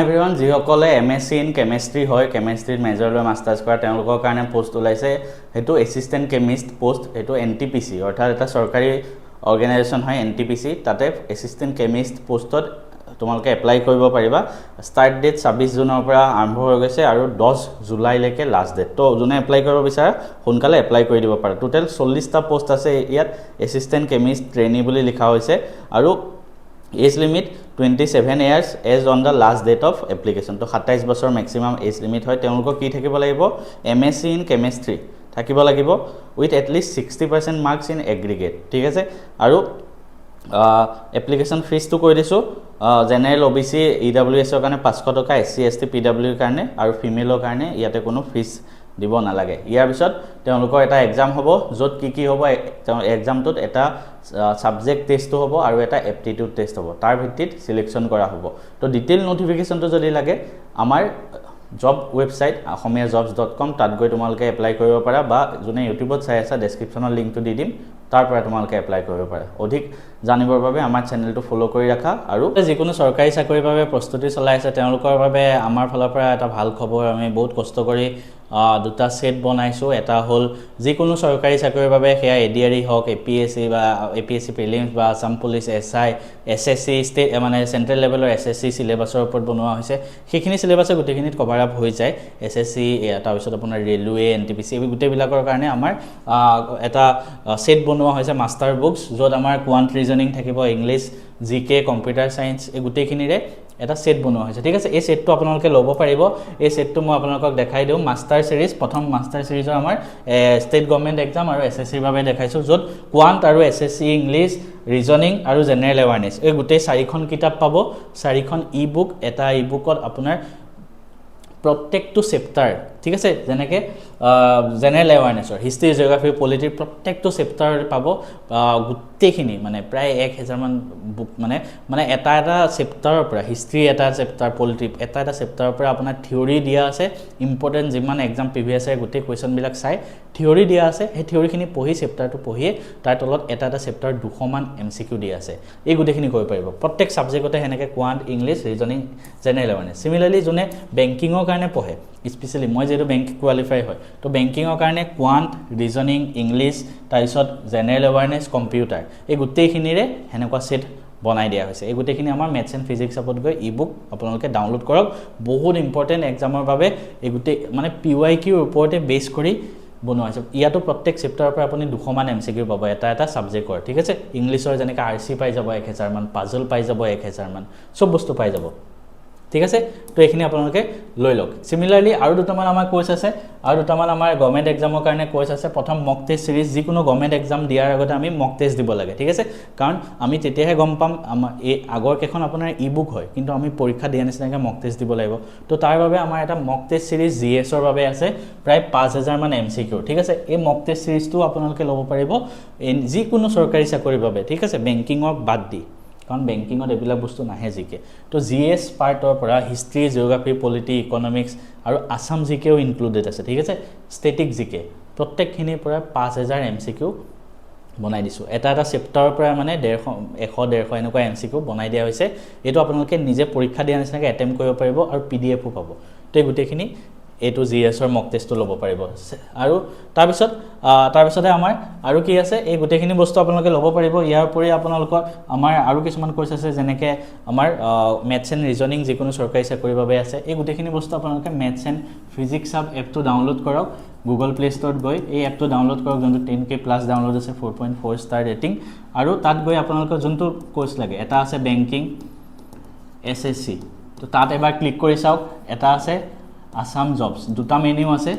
everyone যিসকলে MSc in chemistry হয় কেমিষ্ট্ৰিত major লৈ মাষ্টাৰ্ছ কৰা তেওঁলোকৰ কাৰণে পোষ্ট ওলাইছে হেতু এসিস্টেন্ট কেমিষ্ট পোষ্ট হেতু এনটিপিসি অৰ্থাৎ এটা চৰকাৰী অৰ্গেনাইজেশ্যন হয় এনটিপিসি তাতে এসিস্টেন্ট কেমিষ্ট পোষ্টত তোমালোকে এপ্লাই কৰিব পাৰিবা ষ্টাৰ্ট ডেট 26 জুনৰ পৰা আৰম্ভ হৈ গৈছে আৰু 10 জুলাইলৈকে লাষ্ট ডেট তো যোনে এপ্লাই কৰিব বিচাৰা সোনকালে এপ্লাই কৰি দিব পাৰা টোটাল 40টা পোষ্ট আছে ইয়াত এসিস্টেন্ট কেমিষ্ট ট্ৰেইনি বুলি লিখা হৈছে আৰু as limit 27 years as on the last date of application তো 27 বছৰ ম্যাক্সিমাম এজ লিমিট হয় তেওঁলোকক কি থাকিব লাগিব এমএসসি ইন কেমিষ্ট্ৰি থাকিব লাগিব with at list 60% marks in aggregate ঠিক আছে আৰু এপ্লিকেশন ফিজ তো কৈ দিছো জেনাৰেল ওবিসি ইডব্লিউএছ ৰ কাৰণে 500 টকা এসসি এসটি পিডব্লিউ ৰ কাৰণে আৰু ফিমেলৰ কাৰণে ইয়াতে কোনো ফিজ দিব নালাগে ইয়াৰ পিছত তেওঁলোকৰ এটা এক্সাম হ'ব যত কি হ'ব এক্সামটোত এটা সাবজেক্ট টেষ্ট হ'ব আৰু এটা এপ্টিটিউড টেষ্ট হ'ব তাৰ ভিত্তিত সিলেকশন কৰা হ'ব তো ডিটেইল নোটিফিকেশনটো যদি লাগে আমাৰ জব ওয়েবসাইট ahomiyajobs.com তাত গৈ তোমালোকে এপ্লাই কৰিব পাৰা বা যোনে ইউটিউবত চাই আছে ডেসক্ৰিপচনৰ লিংকটো দি দিম তাৰ পৰা তোমালোকে এপ্লাই কৰিব পাৰা অধিক জানিবৰ বাবে আমাৰ চেনেলটো ফলো কৰি ৰাখা আৰু যিকোনো চৰকাৰী চাকৰিৰ বাবে প্ৰস্তুতি চলাই আছে তেওঁলোকৰ বাবে আমাৰ ফালৰ পৰা এটা ভাল খবৰ আমি বহুত কষ্ট কৰি দুটা সেট বনাইছো এটা হল যিকোনো চৰকাৰী চাকৰিৰ বাবে হেয়া এডিআৰই হক এপিএসসি বা এপিএসসি প্ৰিলিমছ বা Assam police SI SSC state মানে সেন্ট্ৰেল লেভেলৰ এসএসসি সিলেবাছৰ ওপৰত বনোৱা হৈছে সেইখিনি সিলেবাছে গুটেখিনিত কভাৰ আপ হৈ যায় এসএসসি তাৰ পিছত আপোনাৰ ৰেলৱে এনটিপিসি এই গুটেবিলাকৰ কাৰণে আমাৰ এটা সেট বনোৱা হৈছে মাষ্টাৰ বুকস যত আমাৰ কোৱান্ট ৰিজনিং থাকিব ইংলিশ জিকে কম্পিউটাৰ সায়েন্স এই গুটেখিনিৰে এটা সেট বনোৱা হৈছে ঠিক আছে এই সেটটো আপোনালোকে ল'ব পাৰিব এই সেটটো মই আপোনালোকক দেখাই দিও মাষ্টাৰ সিৰিজ প্ৰথম মাষ্টাৰ সিৰিজৰ আমাৰ ষ্টেট গভৰ্নমেন্ট এক্সাম আৰু এসএসসি ৰ বাবে দেখাইছো যত কোৱান্ট আৰু এসএসসি ইংলিশ ৰিজনিং আৰু জেনাৰেল এৱাৰনেস এই গুটে চাৰিখন কিতাপ পাব চাৰিখন ই-বুক এটা ই-বুকত আপোনাৰ প্ৰত্যেকটো চেপ্টাৰ ঠিক আছে যেনেকে জেনাৰেল এৱাৰনেছৰ হিষ্ট্ৰি জিওগ্ৰাফি পলিটি প্ৰত্যেকটো চেপ্টাৰ পাব গুটেখিনি মানে প্ৰায় 1000 মান বুক মানে এটা চেপ্টাৰৰ পৰা হিষ্ট্ৰি এটা চেপ্টাৰ পলিটি এটা চেপ্টাৰৰ পৰা আপোনাৰ থিওৰি দিয়া আছে ইম্পৰ্টেন্ট যিমান এক্সাম প্ৰিভিয়াস ইয়াৰ গুটে কোৱেশ্চন বিলাক চাই থিওৰি দিয়া আছে সেই থিওৰিখিনি পঢ়ি চেপ্টাৰটো পঢ়িয়ে তাৰ তলত এটা চেপ্টাৰ 200 মান এমসিকিউ দিয়া আছে এই গুটেখিনি কৰিব পাৰিব প্ৰত্যেক সাবজেক্টতে হেনেকে কোৱান্ট ইংলিশ ৰিজনিং জেনাৰেল এৱাৰনেস সিমিলাৰলি যোনে বেংকিংৰ কাৰণে পঢ়ে স্পেশালি মই যেটো বেংক কোৱালিফাই হয় তো বেংকিংৰ কাৰণে কোৱান্ট ৰিজনিং ইংলিশ তাৰপিছত জেনাৰেল এৱাৰনেস কম্পিউটাৰ এই গুটেখিনিৰে হেনেকুৱা সেট বনাই দিয়া হৈছে এই গুটেখিনি আমাৰ ম্যাথছ এণ্ড ফিজিক্স আপত গৈ ই-বুক আপোনালোকে ডাউনলোড কৰক বহুত ইম্পৰ্টেন্ট এক্সামৰ বাবে এই গুটে মানে পিওয়াইকিউৰ ওপৰতে বেস কৰি বনোৱা হৈছে ইয়াতো প্ৰত্যেক চেপ্টাৰৰ পৰা আপুনি 200 মান এমসিকিউ পাব এটা সাবজেক্টৰ ঠিক আছে ইংলিশৰ যেনেকা আৰসি পাই যাব 1000 মান পাজল পাই যাব 1000 মান সব বস্তু পাই যাব ঠিক আছে তো এখিনি আপোনালোকে লৈ লওক সিমিলাৰলি আৰু দুটামান আমাৰ কোৰ্স আছে আৰু দুটামান আমাৰ গভৰ্নমেন্ট এক্সামৰ কাৰণে কোৰ্স আছে প্ৰথম মক টেষ্ট সিৰিজ যিকোনো গভৰ্নমেন্ট এক্সাম দিয়াৰ আগতে আমি মক টেষ্ট দিব লাগে ঠিক আছে কাৰণ আমি তেতিয়াহে গম পাম আমাৰ এই আগৰ কেখন আপোনাৰ ই-বুক হয় কিন্তু আমি পৰীক্ষা দিয়া নিচিনাকে মক টেষ্ট দিব লাগিব তো তাৰ বাবে আমাৰ এটা মক টেষ্ট সিৰিজ জিএছ ৰ বাবে আছে প্ৰায় 5000 মান এমসিকিউ ঠিক আছে এই মক টেষ্ট সিৰিজটো আপোনালোকে ল'ব পাৰিব যিকোনো চৰকাৰী চাকৰিৰ বাবে ঠিক আছে বেংকিংক বাদ দি কাৰণ বেংকিংত এবিলা বস্তু নাহে জিকে তো জিএস পাৰ্টৰ পৰা হিষ্ট্ৰি জিওগ্ৰাফি পলিটি ইকনমিক্স আৰু আসাম জিকেও ইনক্লুডেড আছে ঠিক আছে ষ্টেটিক জিকে প্ৰত্যেকখিনিৰ পৰা 5000 এমসিকিউ বনাই দিছো এটা চেপ্টাৰৰ পৰা মানে 100 এনেকুৱা এমসিকিউ বনাই দিয়া হৈছে এটো আপোনালোকে নিজে পৰীক্ষা দিয়া নিচিনাকে এটেম্প কৰিব পাৰিব আৰু পিডিএফও পাব তো গুটেখিনি এটো জিএছৰ মক টেষ্টটো ল'ব পাৰিব আৰু তাৰ পিছতে আমাৰ আৰু কি আছে এই গুটেখিনি বস্তু আপোনালোকে ল'ব পাৰিব ইয়াৰ উপৰি আপোনালোকৰ আমাৰ আৰু কিছুমান কোৰ্স আছে যেনেকে আমাৰ ম্যাথছ এণ্ড ৰিজনিং যিকোনো চৰকাৰী চাকৰিৰ বাবে আছে এই গুটেখিনি বস্তু আপোনালোকে ম্যাথছ এণ্ড ফিজিক্স আপ এপটো ডাউনলোড কৰক গুগল প্লে ষ্টৰত গৈ এই এপটো ডাউনলোড কৰক যোনটো 10k প্লাস ডাউনলোড আছে 4.4 ষ্টাৰ ৰেটিং আৰু তাত গৈ আপোনালোকৰ যোনটো কোৰ্স লাগে এটা আছে বেংকিং এসএসসি তো তাত এবাৰ ক্লিক কৰি চাওক এটা আছে আসাম জবস দুটা মেনু আছে